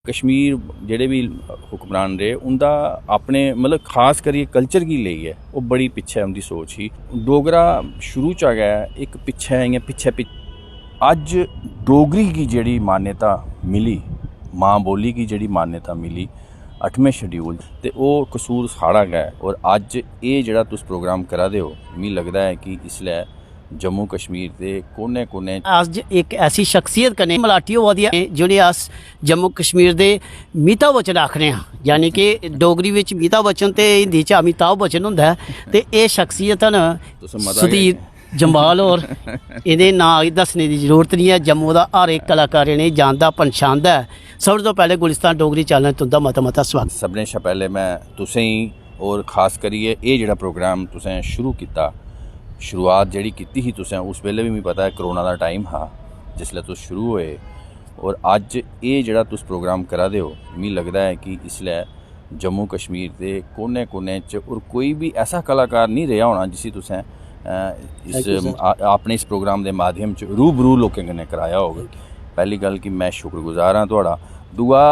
कश्मीर जेह्ड़े भी हुक्मरान रहे उंदा अपने मतलब खास करियै कल्चर गी लेइयै ओह् बड़ी पिच्छे उंदी सोच ही। डोगरा शुरू च गै इक पिच्छे इ'यां पिच्छे अज्ज डोगरी गी जेह्ड़ी मान्यता मिली, मां बोली गी जेह्ड़ी मान्यता मिली 8वें शेड्यूल ते ओह् कसूर साढ़ा गै। और अज्ज एह् जेह्ड़ा तुस प्रोग्राम करा दे हो मिगी लगदा है कि इसलै जम्मू कश्मीर के कोने कोने अज एक ऐसी शख्सियत कन्नै मलाटी होआ दी है जि'नें अस जम्मू कश्मीर दे मीता बचन आखने आं, यानी कि डोगरी विच मीता बचन ते हिंदी च अमिताभ बचन हुंदा है। ते एह् शख्सियत न सुधीर जम्वाल होर, इहदे नां दस्सने दी जरूरत नहीं है। जम्मू दा हर एक कलाकार इ'नें जानदा पन्छानदा है। सब तो पहले गुलिस्तान डोगरी चैनल तुंदा मता मता स्वागत। सभनें शा पैह्ले मैं तुसेंगी और खास करियै एह् जेह्ड़ा प्रोग्राम तुसें शुरू कीता, शुरुआत जेह्ड़ी कीती ही तुसें उस वेल्ले भी मिगी पता है करोना दा टाइम हा जिसलै तुस शुरू होए। और अज्ज एह् जेह्ड़ा तुस प्रोग्राम करा दे हो मिगी लगदा है कि इसलै जम्मू कश्मीर के कोने कोने च और कोई भी ऐसा कलाकार नहीं रेहा होना जिसी तुसें अपने इस प्रोग्राम के माध्यम च रूबरू लोकें कन्नै कराया होग। पहली गल कि मैं शुक्रगुजार हाँ तुहाड़ा। दूआ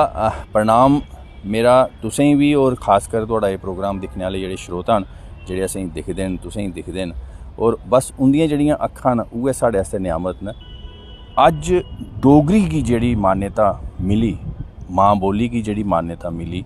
प्रणाम मेरा तुसें भी और खासकर तुहाड़ा एह् प्रोग्राम दिक्खने आह्ले जेह्ड़े श्रोता न जेह्ड़े असेंगी दिखदे न, तुसेंगी दिखदे न। और बस उंदियां जेह्ड़ियां अक्खां न उ'ऐ साढ़े आस्तै नियामत न। अज्ज डोगरी गी जेह्ड़ी मान्यता मिली, मां बोली गी जेह्ड़ी मान्यता मिली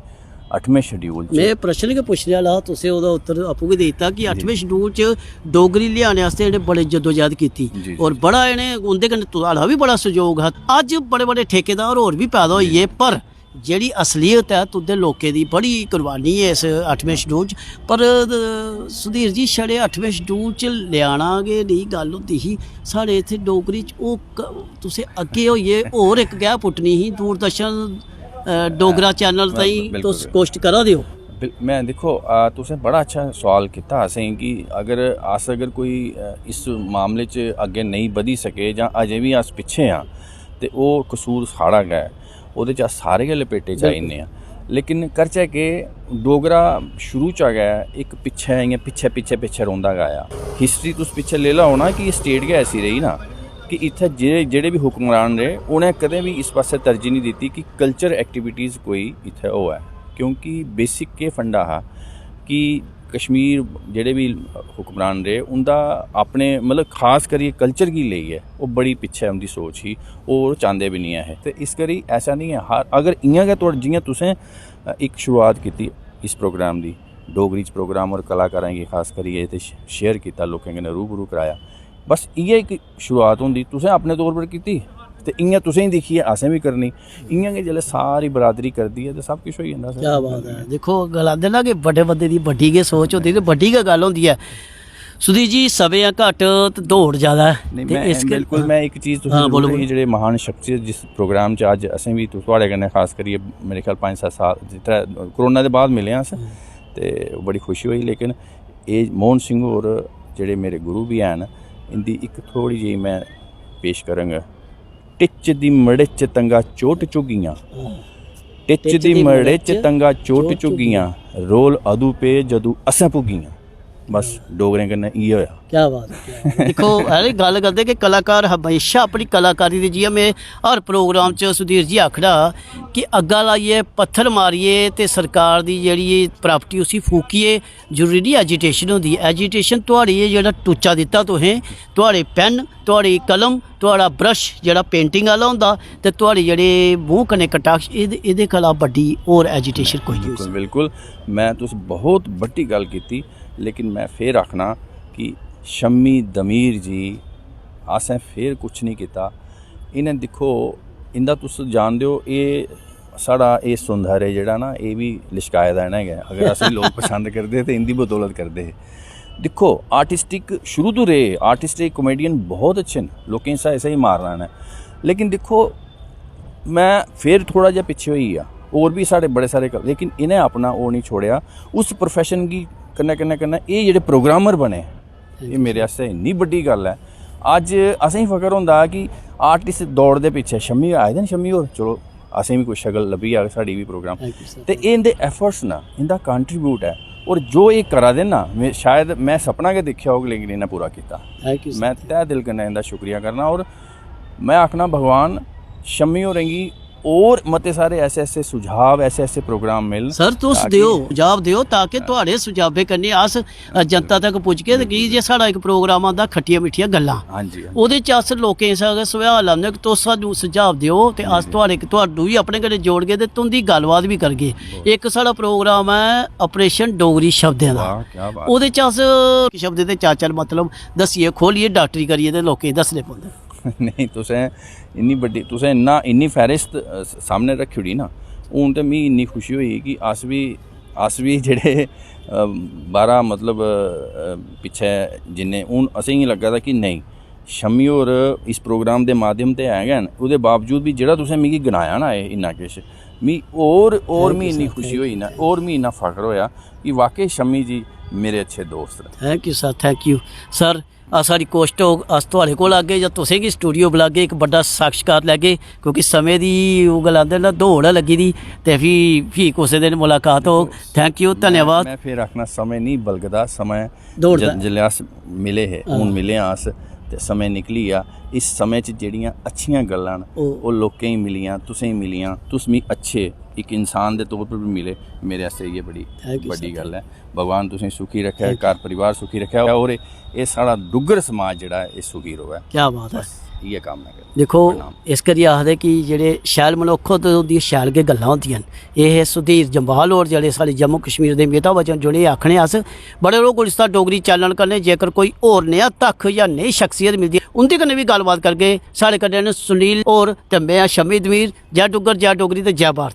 8वें शेड्यूल च। मैं प्रश्न गै पुच्छने आह्ला हा, तुसें ओह्दा उत्तर आपूं गै देई दित्ता कि 8वें शेड्यूल च डोगरी लियाने आस्तै इ'नें बड़े जद्दोजहद कीती और बड़ा इ'नें उं'दे कन्नै तुहाड़ा भी बड़ा सहयोग हा। अज्ज बड़े बड़े ठेकेदार होर भी पैदा होई गे, पर जेह्ड़ी असलीयत है तुं'दे लोकें दी बड़ी कुर्बानी है इस 8वें शेड्यूल च। पर सुधीर जी छड़े 8वें शेड्यूल च लेआना गै नेही गल्ल होंदी ही, साढ़े इत्थै डोगरी च ओह् तुसें अग्गें होइयै होर इक गैह् पुट्टनी ही। दूरदर्शन डोगरा चैनल ताईं तुस कोशिश करा दे हो। मैं दिक्खो तुसें बड़ा अच्छा सवाल कीता असें कि अगर कोई इस मामले च अग्गें नहीं बधी सके जां अजें भी अस पिच्छे हाँ ते ओह् कसूर साढ़ा गै। ओह्दे च अस सारे गै लपेटे च आई जन्ने आं। लेकिन करचै कि डोगरा शुरू च गै इक पिच्छे इ'यां पिच्छे रौंह्दा गै आया। हिस्ट्री तुस पिच्छे लेई लैओ ना कि स्टेट गै ऐसी रेही ना कि इत्थै जेह्ड़े भी हुक्मरान रेह् उ'नें कदें भी इस पास्से तरजीह नहीं दित्ती कि कल्चर एक्टिविटीज़ कोई इत्थै होऐ। क्योंकि बेसिक केह् फंडा हा कि कश्मीर जेह्ड़े भी हुक्मरान रेह् उंदा अपने मतलब खास करियै कल्चर गी लेइयै ओह् बड़ी पिच्छे उंदी सोच ही, ओह् चांह्दे भी नहीं है। ते इस करी ऐसा नहीं है हर अगर इ'यां गै जियां तुसें इक शुरुआत कीती इस प्रोग्राम दी डोगरी च प्रोग्राम और कलाकारें गी खास करियै ते शेयर कीता, लोकें कन्नै रूबरू कराया, बस इ'यै इक शुरुआत होंदी। तुसें अपने तौर पर कीती ते इ'यां तुसेंगी दिक्खियै असें भी करनी। इ'यां गै जेल्लै सारी बरादरी करदी है ते सब किश होई जंदा। क्या बात है। देखो गलांदे ना कि बड्डे बंदे दी बड्डी गै सोच होंदी ते बड्डी गै गल्ल होंदी है। सुधीर जी सभें घट्ट ते दौड़ ज़्यादा है। बिल्कुल मैं एक चीज़ तुसें जेह्ड़े महान शख्सियत जिस प्रोग्राम च अज्ज असें भी थुआढ़े कन्नै खास करियै मेरे ख्याल 5-7 साल जित्थै कोरोना दे बाद मिले अस ते बड़ी खुशी होई। लेकिन एह् मोहन सिंह होर जेह्ड़े मेरे गुरु भी हैन इंदी एक थोड़ी जेही मैं पेश करांगा। टिच दी मड़े च तंगा चोट चुगियां, टिच दी मड़े च तंगा चोट चुगियां, रोल अदू पे जदू असें भुगियां। बस डोगरें कन्नै इ'यै होया। क्या बात है। दिक्खो अरे गल करदे कि कलाकार हमेशा अपनी कलाकारी दी जि'यां में हर प्रोग्राम च सुधीर जी आखड़ा कि अग्गा लाइयै पत्थर मारियै ते सरकार दी जेह्ड़ी प्रापर्टी उसी फूकियै जरूरी नहीं एजीटेशन होंदी। एजीटेशन तुहाड़ी जेह्ड़ा टुच्चा दित्ता तुसें, तुहाड़े पैन, तुहाड़ी कलम, तुहाड़ा ब्रश जेह्ड़ा पेंटिंग आह्ला होंदा ते तुहाड़ी जेह्ड़े मूंह कन्नै कटाक्ष एह्दे कोला बड्डी होर एजीटेशन कोई नहीं। बिल्कुल बिल्कुल मैं तुस बहुत बड्डी गल कीती। लेकिन मैं फिर आखना कि शम्मी दमीर जी असें फिर कुछ नहीं कीता। इन्हें दिक्खो इंदा तुस जानदे हो एह् साढ़ा एह् सुंदर है जेह्ड़ा ना एह् भी लिशकाए दा इ'नें गै। अगर असें लोग पसंद करदे ते इंदी बदौलत करदे हे। दिक्खो आर्टिस्टिक शुरू तो रेह्, आर्टिस्टिक कॉमेडियन बहुत अच्छे न, लोकें स्हेई मारना न। लेकिन दिक्खो मैं फिर थोड़ा जिहा पिच्छे होई गेआ, होर भी साढ़े बड़े सारे लेकिन इन्हें अपना ओह् नहीं छोड़ेआ। उस प्रोफैशन गी कन्नै एह् जेह्ड़े प्रोग्रामर बने एह् मेरे आस्तै इन्नी बड्डी गल्ल है। अज्ज असेंगी फकर होंदा कि आर्टिस्ट दौड़दे पिच्छे शम्मी आए दे न, शम्मी होर चलो असें भी कोई शक्ल लब्भी जाग साढ़ी भी प्रोग्राम ते एह् इंदे एफर्ट्स न, इंदा कंट्रीब्यूट है। और जो एह् करा दे ना शायद मैं सपना गै दिक्खेआ होग लेकिन इन्हें पूरा कीता। मैं तहे दिल कन्नै इंदा शुक्रिया करना। और मैं आखना भगवान शम्मी होरें गी और मते सारे ऐसे सुझाव ऐसे प्रोग्राम मिल सर तुस दिओ सुझाव दिओ ताकि ਤੁਹਾਡੇ ਸੁਝਾਵੇ ਕਰਨੇ ਆਸ ਜਨਤਾ ਤੱਕ ਪੁੱਜ ਕੇ ਤੇ ਕੀ ਜੇ ਸਾਡਾ ਇੱਕ ਪ੍ਰੋਗਰਾਮ ਆਂਦਾ ਖੱਟੀਆਂ ਮਿੱਠੀਆਂ ਗੱਲਾਂ ਹਾਂਜੀ ਉਹਦੇ ਚ ਅਸ ਲੋਕਾਂ ਸਾਗੇ ਸਵਾਲ ਲਾਉਂਦੇ ਕਿ ਤੁਸੀਂ ਸਾਨੂੰ ਸੁਝਾਅ ਦਿਓ ਤੇ ਅਸ ਤੁਹਾਨੂੰ ਵੀ ਆਪਣੇ ਘਰੇ ਜੋੜ ਕੇ ਤੇ ਤੁੰਦੀ ਗੱਲਬਾਤ ਵੀ ਕਰਗੇ ਇੱਕ ਸਾਡਾ ਪ੍ਰੋਗਰਾਮ ਹੈ ਆਪਰੇਸ਼ਨ ਡੋਗਰੀ ਸ਼ਬਦਾਂ ਦਾ ਵਾਹ ਕੀ ਬਾਤ ਉਹਦੇ ਚ ਅਸ ਸ਼ਬਦ ਦੇ ਚਾਚਲ ਮਤਲਬ ਦਸੀਏ ਖੋਲੀਏ ਡਾਕਟਰੀ ਕਰੀਏ ਤੇ ਲੋਕਾਂ ਦੱਸਣੇ ਪੈਂਦੇ नहीं तुसें इन्नी बड्डी तुसें इन्नी फहरिस्त सामने रखी ओड़ी ना हून ते मिगी इन्नी खुशी होई कि अस भी जेह्ड़े 12 मतलब पिच्छे जिन्ने हून असेंगी लग्गा दा कि नेईं शम्मी होर इस प्रोग्राम दे माध्यम ते है गै न ओह्दे बावजूद भी जेह्ड़ा तुसें मिगी गनाया ना एह् इन्ना किश मी और मी इन्नी खुशी होई ना और मी इन्ना फख्र होया कि वाकई शम्मी जी मेरे अच्छे दोस्त न thank you sir thank you sir ਸਾਡੀ ਕੋਸ਼ਟ ਅਸ ਤੁਹਾਡੇ ਕੋਲ ਅੱਗੇ ਜਾਂ ਤੁਸੀਂ ਕੀ ਸਟੂਡੀਓ ਬੁਲਾ ਕੇ ਇੱਕ ਵੱਡਾ ਸਾਖਸ਼ਕਾਰ ਲੈ ਕੇ ਕਿਉਂਕਿ ਸਮੇਂ ਦੀ ਉਹ ਗੱਲ ਆਂਦੇ ਨਾ ਦੌੜ ਲੱਗੀ ਦੀ ਤੇ ਵੀ ਕਿਸੇ ਦਿਨ ਮੁਲਾਕਾਤ ਹੋ ਥੈਂਕ ਯੂ ਧੰਨਵਾਦ मैं फिर आखना समय नहीं बलगदा समय दौड़दा जिल्ले अस मिले हे हून मिले आं अस ते समय निकली आ इस समय च जेह्ड़ियां अच्छियां गल्लां न ओह् लोकें गी मिलियां तुसें गी मिलियां तुस मी अच्छे एक इंसान दे तौर पर भी मिले मेरे आस्तै इ'यै बड़ी गल्ल है भगवान तुसें सुखी रखे घर परिवार सुखी रखे और ये साढ़ा डुग्गर समाज जेह्ड़ा है एह् सुखी रवै क्या बात है इ'यै कम्म है देखो इस करियै आखदे कि जेह्ड़े शैल मनुक्ख होंदे उं'दियां शैल गै गल्लां होंदियां न एह् सुधीर जम्वाल होर जेह्ड़े साढ़े जम्मू कश्मीर दे अमिताभ बच्चन जुड़े आखने अस बड़े लोग गुलिस्तान डोगरी चैनल कन्नै जेकर कोई होर नेहा तक जां नेही शख्सियत मिलदी उं'दे कन्नै भी गल्लबात करगे साढ़े कन्नै न सुनील होर ते मैं शम्मी दमीर जय डुग्गर जय डोगरी ते जय भारत।